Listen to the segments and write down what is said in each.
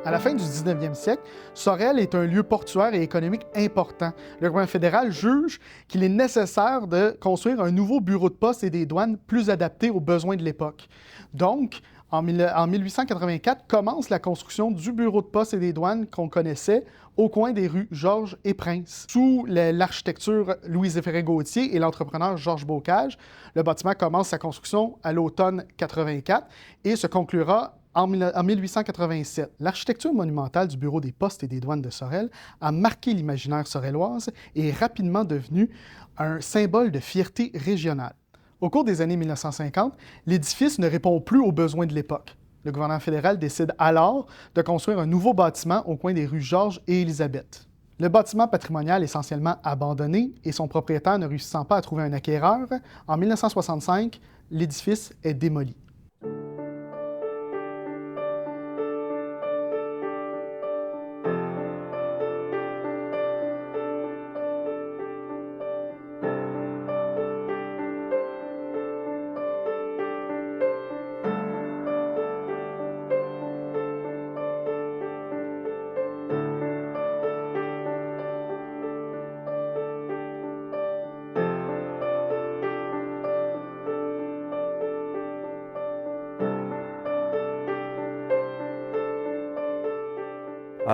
À la fin du 19e siècle, Sorel est un lieu portuaire et économique important. Le gouvernement fédéral juge qu'il est nécessaire de construire un nouveau bureau de poste et des douanes plus adapté aux besoins de l'époque. Donc, en 1884, commence la construction du bureau de poste et des douanes qu'on connaissait au coin des rues Georges et Prince. Sous l'architecture Louis-Zéphirin Gauthier et l'entrepreneur Georges Bocage, le bâtiment commence sa construction à l'automne 84 et se conclura en 1887. L'architecture monumentale du bureau des postes et des douanes de Sorel a marqué l'imaginaire sorelloise et est rapidement devenue un symbole de fierté régionale. Au cours des années 1950, l'édifice ne répond plus aux besoins de l'époque. Le gouvernement fédéral décide alors de construire un nouveau bâtiment au coin des rues Georges et Élisabeth. Le bâtiment patrimonial est essentiellement abandonné et son propriétaire ne réussissant pas à trouver un acquéreur, en 1965, l'édifice est démoli.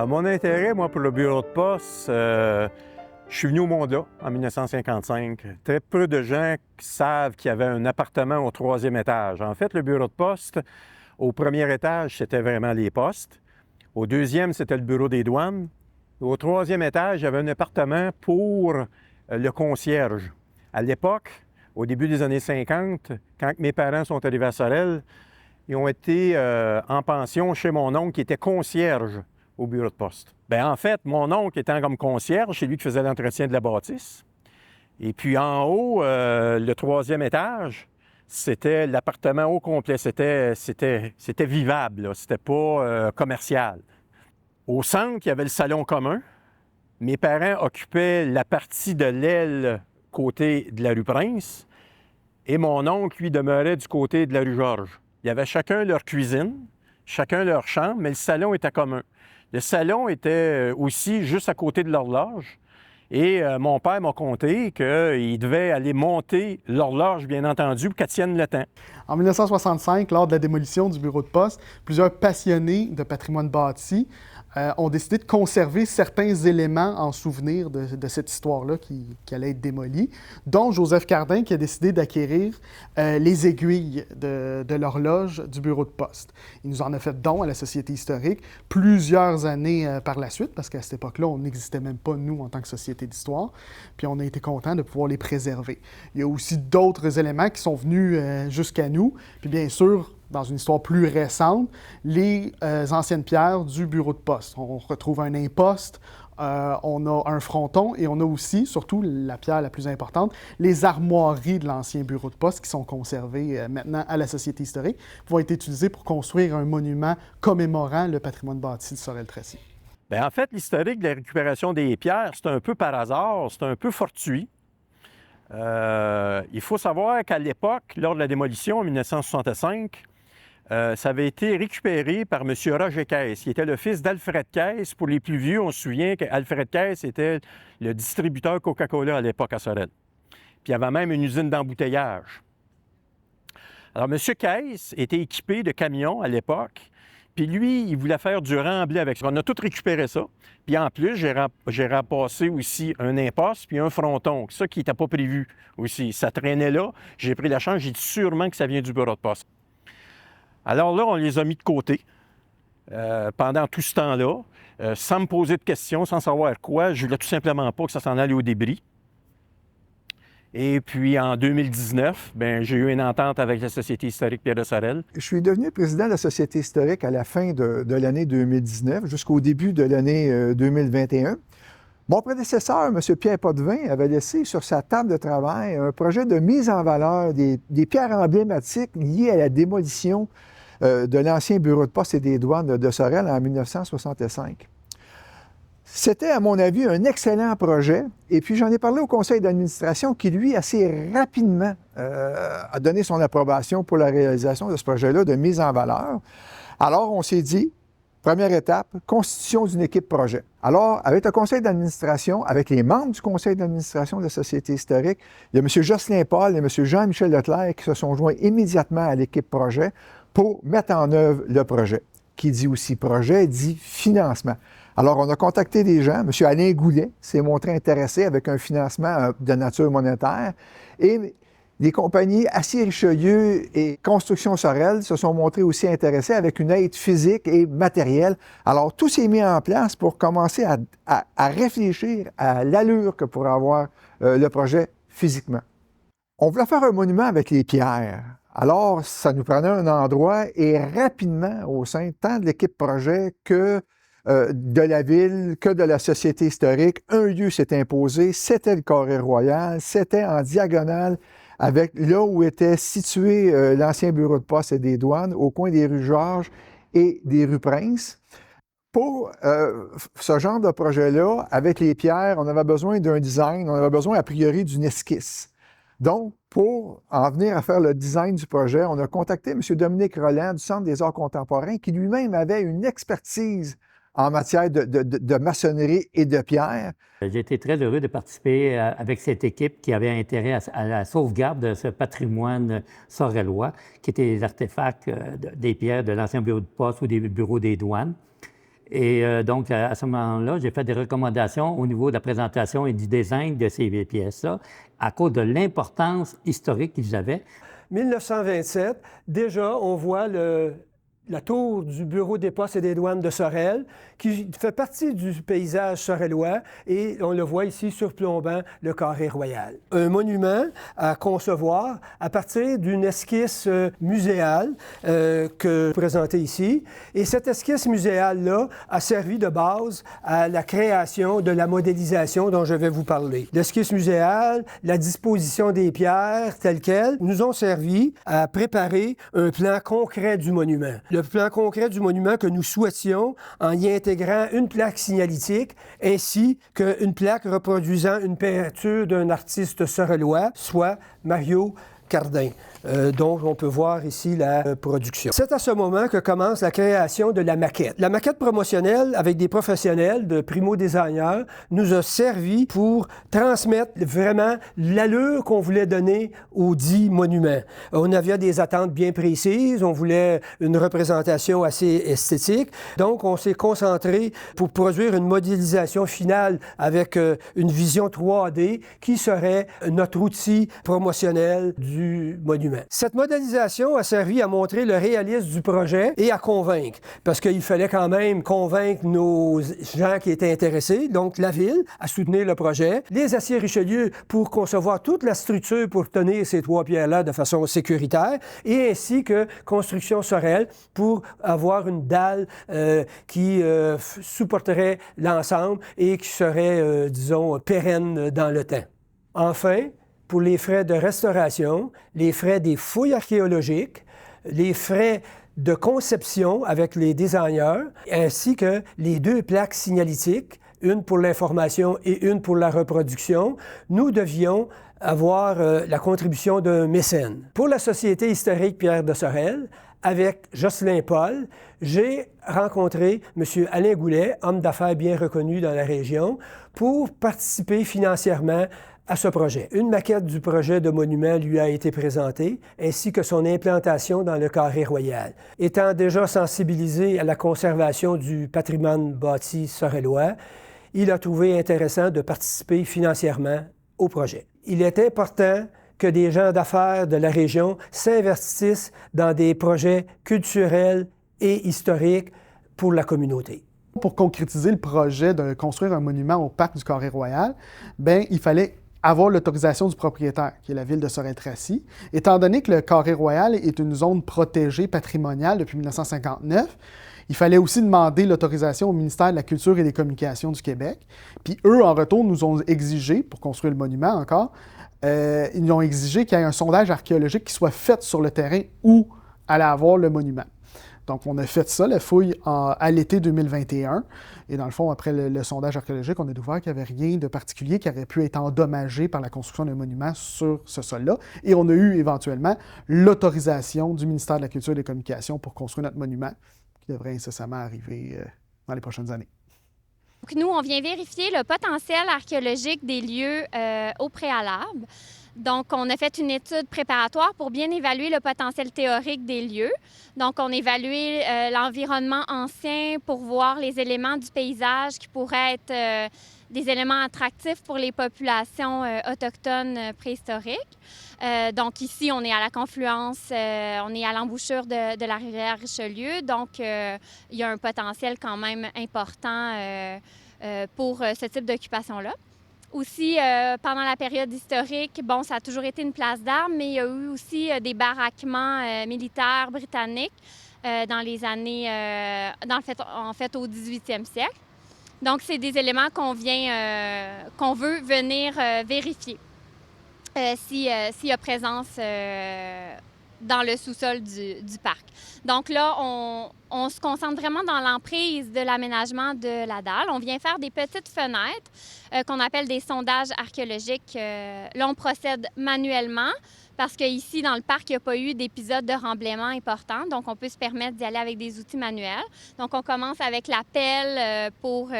Mon intérêt, moi, pour le bureau de poste, je suis venu au monde là, en 1955. Très peu de gens savent qu'il y avait un appartement au 3e étage. En fait, le bureau de poste, au 1er étage, c'était vraiment les postes. Au 2e, c'était le bureau des douanes. Au 3e étage, il y avait un appartement pour le concierge. À l'époque, au début des années 50, quand mes parents sont arrivés à Sorel, ils ont été en pension chez mon oncle qui était concierge au bureau de poste. Bien, en fait, mon oncle étant comme concierge, c'est lui qui faisait l'entretien de la bâtisse. Et puis en haut, le 3e étage, c'était l'appartement au complet. C'était vivable, c'était pas commercial. Au centre, il y avait le salon commun. Mes parents occupaient la partie de l'aile côté de la rue Prince et mon oncle, lui, demeurait du côté de la rue Georges. Il y avait chacun leur cuisine, chacun leur chambre, mais le salon était commun. Le salon était aussi juste à côté de l'horloge et mon père m'a conté qu'il devait aller monter l'horloge, bien entendu, pour qu'elle tienne le temps. En 1965, lors de la démolition du bureau de poste, plusieurs passionnés de patrimoine bâti ont décidé de conserver certains éléments en souvenir de cette histoire-là qui allait être démolie, dont Joseph Cardin qui a décidé d'acquérir les aiguilles de l'horloge du bureau de poste. Il nous en a fait don à la Société historique plusieurs années par la suite, parce qu'à cette époque-là, on n'existait même pas, nous, en tant que Société d'histoire, puis on a été contents de pouvoir les préserver. Il y a aussi d'autres éléments qui sont venus jusqu'à nous, puis bien sûr, dans une histoire plus récente, les anciennes pierres du bureau de poste. On retrouve un imposte, on a un fronton et on a aussi, surtout la pierre la plus importante, les armoiries de l'ancien bureau de poste qui sont conservées maintenant à la Société historique, qui vont être utilisées pour construire un monument commémorant le patrimoine bâti de Sorel-Tracy. Bien, en fait, l'historique de la récupération des pierres, c'est un peu par hasard, c'est un peu fortuit. Il faut savoir qu'à l'époque, lors de la démolition en 1965, ça avait été récupéré par M. Roger Caisse, qui était le fils d'Alfred Caisse. Pour les plus vieux, on se souvient qu'Alfred Caisse était le distributeur Coca-Cola à l'époque à Sorel. Puis il y avait même une usine d'embouteillage. Alors, M. Caisse était équipé de camions à l'époque, puis lui, il voulait faire du remblai avec ça. On a tout récupéré ça. Puis en plus, j'ai ramassé aussi un imposte puis un fronton, ça qui n'était pas prévu aussi. Ça traînait là. J'ai pris la chance, j'ai dit sûrement que ça vient du bureau de poste. Alors là, on les a mis de côté pendant tout ce temps-là, sans me poser de questions, sans savoir quoi. Je voulais tout simplement pas que ça s'en aille au débris. Et puis, en 2019, j'ai eu une entente avec la Société historique Pierre de Sorel. Je suis devenu président de la Société historique à la fin de l'année 2019, jusqu'au début de l'année 2021. Mon prédécesseur, M. Pierre Potvin, avait laissé sur sa table de travail un projet de mise en valeur des pierres emblématiques liées à la démolition de l'ancien bureau de poste et des douanes de Sorel en 1965. C'était, à mon avis, un excellent projet. Et puis, j'en ai parlé au conseil d'administration qui, lui, assez rapidement a donné son approbation pour la réalisation de ce projet-là de mise en valeur. Alors, on s'est dit, Première étape, constitution d'une équipe projet. Alors, avec le conseil d'administration, avec les membres du conseil d'administration de la Société historique, il y a M. Jocelyn Paul et M. Jean-Michel Leclerc qui se sont joints immédiatement à l'équipe projet pour mettre en œuvre le projet. Qui dit aussi projet, dit financement. Alors, on a contacté des gens. M. Alain Goulet s'est montré intéressé avec un financement de nature monétaire. Et les compagnies Acier Richelieu et Construction Sorel se sont montrées aussi intéressées avec une aide physique et matérielle. Alors, tout s'est mis en place pour commencer à réfléchir à l'allure que pourrait avoir le projet physiquement. On voulait faire un monument avec les pierres. Alors, ça nous prenait un endroit et rapidement, au sein tant de l'équipe projet que de la ville, que de la Société historique, un lieu s'est imposé, c'était le Carré Royal, c'était en diagonale avec là où était situé l'ancien bureau de poste et des douanes, au coin des rues Georges et des rues Prince. Pour ce genre de projet-là, avec les pierres, on avait besoin d'un design, on avait besoin a priori d'une esquisse. Donc, pour en venir à faire le design du projet, on a contacté M. Dominique Roland du Centre des arts contemporains, qui lui-même avait une expertise en matière de maçonnerie et de pierre. J'ai été très heureux de participer avec cette équipe qui avait intérêt à la sauvegarde de ce patrimoine sorellois, qui étaient les artefacts des pierres de l'ancien bureau de poste ou des bureaux des douanes. Et donc, à ce moment-là, j'ai fait des recommandations au niveau de la présentation et du design de ces pièces-là, à cause de l'importance historique qu'ils avaient. 1927, déjà, on voit la tour du bureau des postes et des douanes de Sorel, qui fait partie du paysage sorellois, et on le voit ici surplombant le Carré Royal. Un monument à concevoir à partir d'une esquisse muséale que présentée ici. Et cette esquisse muséale-là a servi de base à la création de la modélisation dont je vais vous parler. L'esquisse muséale, la disposition des pierres telles quelles, nous ont servi à préparer un plan concret du monument. Le plan concret du monument que nous souhaitions en y intégrant une plaque signalétique ainsi qu'une plaque reproduisant une peinture d'un artiste sorellois, soit Mario Cardin, dont on peut voir ici la production. C'est à ce moment que commence la création de la maquette. La maquette promotionnelle avec des professionnels de primo-designers nous a servi pour transmettre vraiment l'allure qu'on voulait donner au dit monument. On avait des attentes bien précises, on voulait une représentation assez esthétique, donc on s'est concentré pour produire une modélisation finale avec une vision 3D qui serait notre outil promotionnel du monument. Cette modélisation a servi à montrer le réalisme du projet et à convaincre, parce qu'il fallait quand même convaincre nos gens qui étaient intéressés, donc la ville, à soutenir le projet, les Aciers Richelieu pour concevoir toute la structure pour tenir ces trois pierres-là de façon sécuritaire, et ainsi que Construction Sorel pour avoir une dalle qui supporterait l'ensemble et qui serait, disons, pérenne dans le temps. Enfin, pour les frais de restauration, les frais des fouilles archéologiques, les frais de conception avec les designers, ainsi que les 2 plaques signalétiques, une pour l'information et une pour la reproduction, nous devions avoir la contribution d'un mécène. Pour la Société historique Pierre de Sorel, avec Jocelyn Paul, j'ai rencontré M. Alain Goulet, homme d'affaires bien reconnu dans la région, pour participer financièrement à ce projet. Une maquette du projet de monument lui a été présentée, ainsi que son implantation dans le Carré Royal. Étant déjà sensibilisé à la conservation du patrimoine bâti sorellois, il a trouvé intéressant de participer financièrement au projet. Il est important que des gens d'affaires de la région s'investissent dans des projets culturels et historiques pour la communauté. Pour concrétiser le projet de construire un monument au parc du Carré Royal, il fallait avoir l'autorisation du propriétaire, qui est la ville de Sorel-Tracy. Étant donné que le Carré Royal est une zone protégée patrimoniale depuis 1959, il fallait aussi demander l'autorisation au ministère de la Culture et des Communications du Québec. Puis eux, en retour, nous ont exigé, pour construire le monument encore, ils nous ont exigé qu'il y ait un sondage archéologique qui soit fait sur le terrain où allait avoir le monument. Donc, on a fait ça, la fouille, à l'été 2021. Et dans le fond, après le sondage archéologique, on a découvert qu'il n'y avait rien de particulier qui aurait pu être endommagé par la construction d'un monument sur ce sol-là. Et on a eu éventuellement l'autorisation du ministère de la Culture et des Communications pour construire notre monument, devrait incessamment arriver dans les prochaines années. Donc, nous, on vient vérifier le potentiel archéologique des lieux au préalable. Donc, on a fait une étude préparatoire pour bien évaluer le potentiel théorique des lieux. Donc, on a évalué l'environnement ancien pour voir les éléments du paysage qui pourraient être des éléments attractifs pour les populations autochtones préhistoriques. Donc, ici, on est à la confluence, on est à l'embouchure de la rivière Richelieu. Donc, il y a un potentiel quand même important pour ce type d'occupation-là. Aussi, pendant la période historique, bon, ça a toujours été une place d'armes, mais il y a eu aussi des baraquements militaires britanniques dans les années, en fait, au 18e siècle. Donc, c'est des éléments qu'on veut venir vérifier s'il y a présence dans le sous-sol du parc. Donc là, on se concentre vraiment dans l'emprise de l'aménagement de la dalle. On vient faire des petites fenêtres qu'on appelle des sondages archéologiques. Là, on procède manuellement parce qu'ici, dans le parc, il n'y a pas eu d'épisode de remblaiement important. Donc, on peut se permettre d'y aller avec des outils manuels. Donc, on commence avec la pelle pour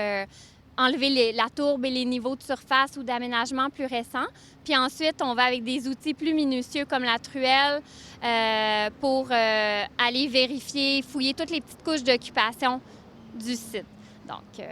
enlever la tourbe et les niveaux de surface ou d'aménagement plus récents. Puis ensuite, on va avec des outils plus minutieux comme la truelle pour aller vérifier, fouiller toutes les petites couches d'occupation du site. Donc,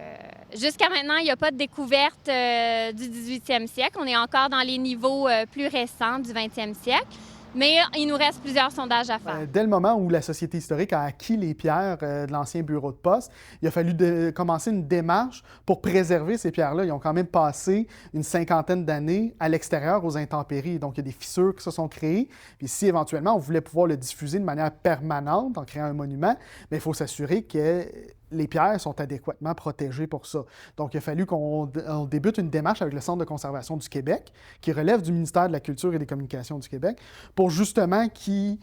jusqu'à maintenant, il n'y a pas de découverte du 18e siècle. On est encore dans les niveaux plus récents du 20e siècle. Mais il nous reste plusieurs sondages à faire. Dès le moment où la Société historique a acquis les pierres de l'ancien bureau de poste, il a fallu commencer une démarche pour préserver ces pierres-là. Ils ont quand même passé une 50aine d'années à l'extérieur aux intempéries. Donc, il y a des fissures qui se sont créées. Puis si éventuellement, on voulait pouvoir le diffuser de manière permanente en créant un monument, bien, il faut s'assurer que les pierres sont adéquatement protégées pour ça. Donc, il a fallu qu'on débute une démarche avec le Centre de conservation du Québec, qui relève du ministère de la Culture et des Communications du Québec, pour justement qu'ils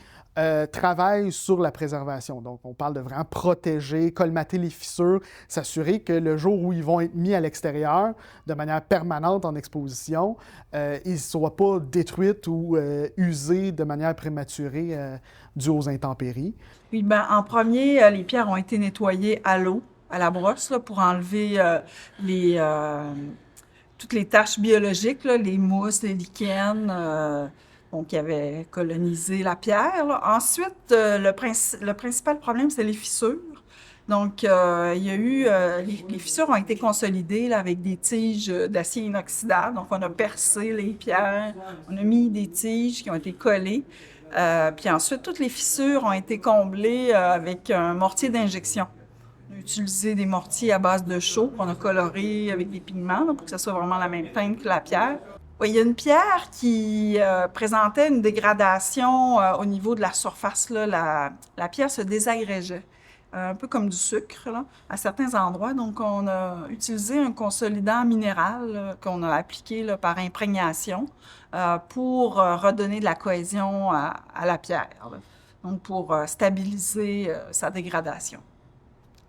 travaillent sur la préservation. Donc, on parle de vraiment protéger, colmater les fissures, s'assurer que le jour où ils vont être mis à l'extérieur, de manière permanente en exposition, ils ne soient pas détruits ou usés de manière prématurée due aux intempéries. Oui, bien, en premier, les pierres ont été nettoyées à l'eau, à la brosse, là, pour enlever toutes les taches biologiques, là, les mousses, les lichens, qui avaient colonisé la pierre. Là. Ensuite, le principal problème, c'est les fissures. Donc, il y a eu... les fissures ont été consolidées là, avec des tiges d'acier inoxydable. Donc, on a percé les pierres, on a mis des tiges qui ont été collées. Puis ensuite, toutes les fissures ont été comblées avec un mortier d'injection. On a utilisé des mortiers à base de chaux qu'on a colorés avec des pigments là, pour que ça soit vraiment la même teinte que la pierre. Oui, il y a une pierre qui présentait une dégradation au niveau de la surface. Là, la pierre se désagrégeait, un peu comme du sucre là, à certains endroits. Donc, on a utilisé un consolidant minéral qu'on a appliqué là, par imprégnation pour redonner de la cohésion à la pierre, là. Donc pour stabiliser sa dégradation.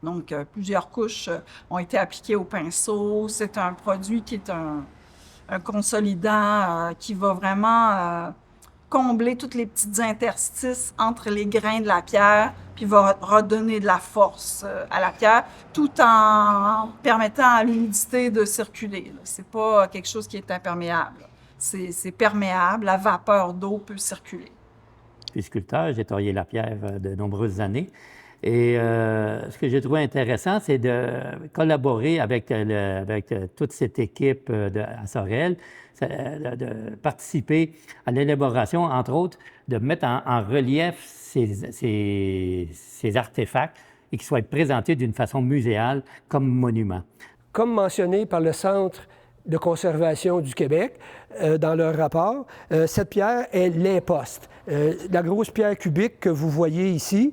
Donc, plusieurs couches ont été appliquées au pinceau. C'est un produit qui est un consolidant qui va vraiment combler toutes les petites interstices entre les grains de la pierre, puis va redonner de la force à la pierre, tout en permettant à l'humidité de circuler. C'est pas quelque chose qui est imperméable. C'est perméable, la vapeur d'eau peut circuler. Je suis sculpteur, j'ai taillé la pierre de nombreuses années. Et ce que j'ai trouvé intéressant, c'est de collaborer avec toute cette équipe à Sorel, de participer à l'élaboration, entre autres, de mettre en relief ces artefacts et qu'ils soient présentés d'une façon muséale comme monument. Comme mentionné par le Centre de conservation du Québec, dans leur rapport, cette pierre est l'imposte. La grosse pierre cubique que vous voyez ici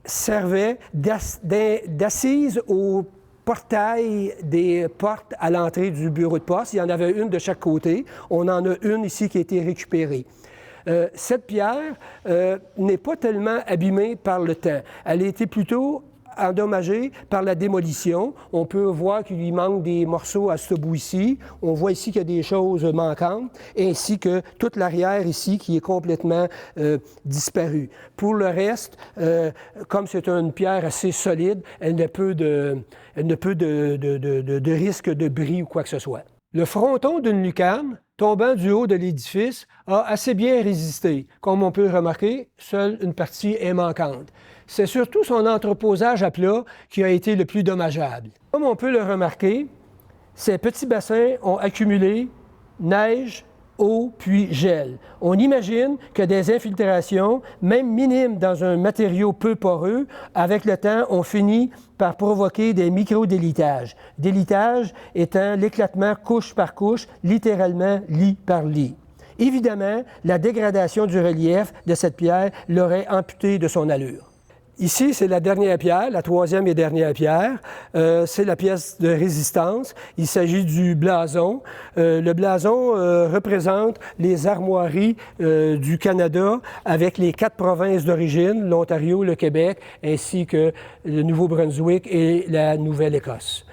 servait d'assise au portail des portes à l'entrée du bureau de poste. Il y en avait une de chaque côté. On en a une ici qui a été récupérée. Cette pierre n'est pas tellement abîmée par le temps. Elle a été plutôt endommagé par la démolition. On peut voir qu'il lui manque des morceaux à ce bout ici. On voit ici qu'il y a des choses manquantes, ainsi que toute l'arrière ici qui est complètement disparue. Pour le reste, comme c'est une pierre assez solide, elle n'a peu de risque de bris ou quoi que ce soit. Le fronton d'une lucarne tombant du haut de l'édifice a assez bien résisté. Comme on peut remarquer, seule une partie est manquante. C'est surtout son entreposage à plat qui a été le plus dommageable. Comme on peut le remarquer, ces petits bassins ont accumulé neige, eau, puis gel. On imagine que des infiltrations, même minimes dans un matériau peu poreux, avec le temps, ont fini par provoquer des micro-délitages. Délitage étant l'éclatement couche par couche, littéralement lit par lit. Évidemment, la dégradation du relief de cette pierre l'aurait amputé de son allure. Ici, c'est la dernière pierre, la troisième et dernière pierre. C'est la pièce de résistance. Il s'agit du blason. Le blason représente les armoiries du Canada avec les 4 provinces d'origine, l'Ontario, le Québec, ainsi que le Nouveau-Brunswick et la Nouvelle-Écosse.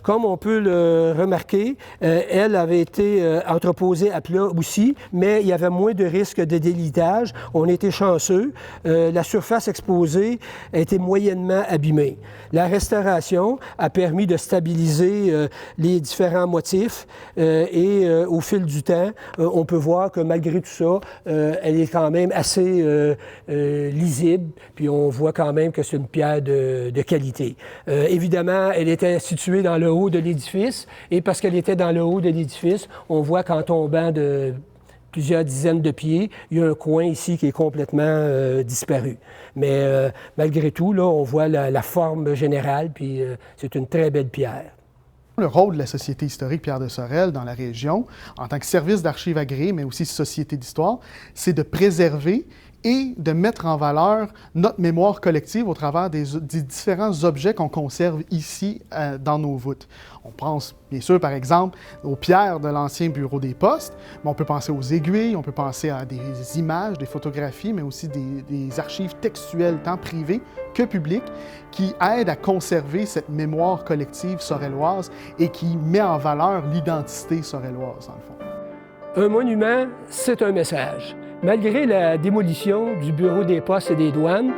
Comme on peut le remarquer, elle avait été entreposée à plat aussi, mais il y avait moins de risque de délitage. On était chanceux. La surface exposée a été moyennement abîmée. La restauration a permis de stabiliser les différents motifs et au fil du temps, on peut voir que malgré tout ça, elle est quand même assez lisible, puis on voit quand même que c'est une pierre de qualité. Évidemment, elle était située dans le haut de l'édifice, et parce qu'elle était dans le haut de l'édifice, on voit qu'en tombant de plusieurs dizaines de pieds, il y a un coin ici qui est complètement disparu. Mais malgré tout, là, on voit la forme générale, puis c'est une très belle pierre. Le rôle de la Société historique Pierre de Sorel dans la région, en tant que service d'archives agréé, mais aussi société d'histoire, c'est de préserver et de mettre en valeur notre mémoire collective au travers des différents objets qu'on conserve ici dans nos voûtes. On pense bien sûr par exemple aux pierres de l'ancien bureau des postes, mais on peut penser aux aiguilles, on peut penser à des images, des photographies, mais aussi des archives textuelles tant privées que publiques qui aident à conserver cette mémoire collective sorelloise et qui met en valeur l'identité sorelloise, dans le fond. Un monument, c'est un message. Malgré la démolition du bureau des postes et des douanes,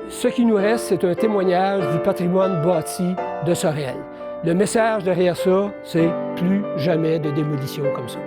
ce qui nous reste, c'est un témoignage du patrimoine bâti de Sorel. Le message derrière ça, c'est plus jamais de démolition comme ça.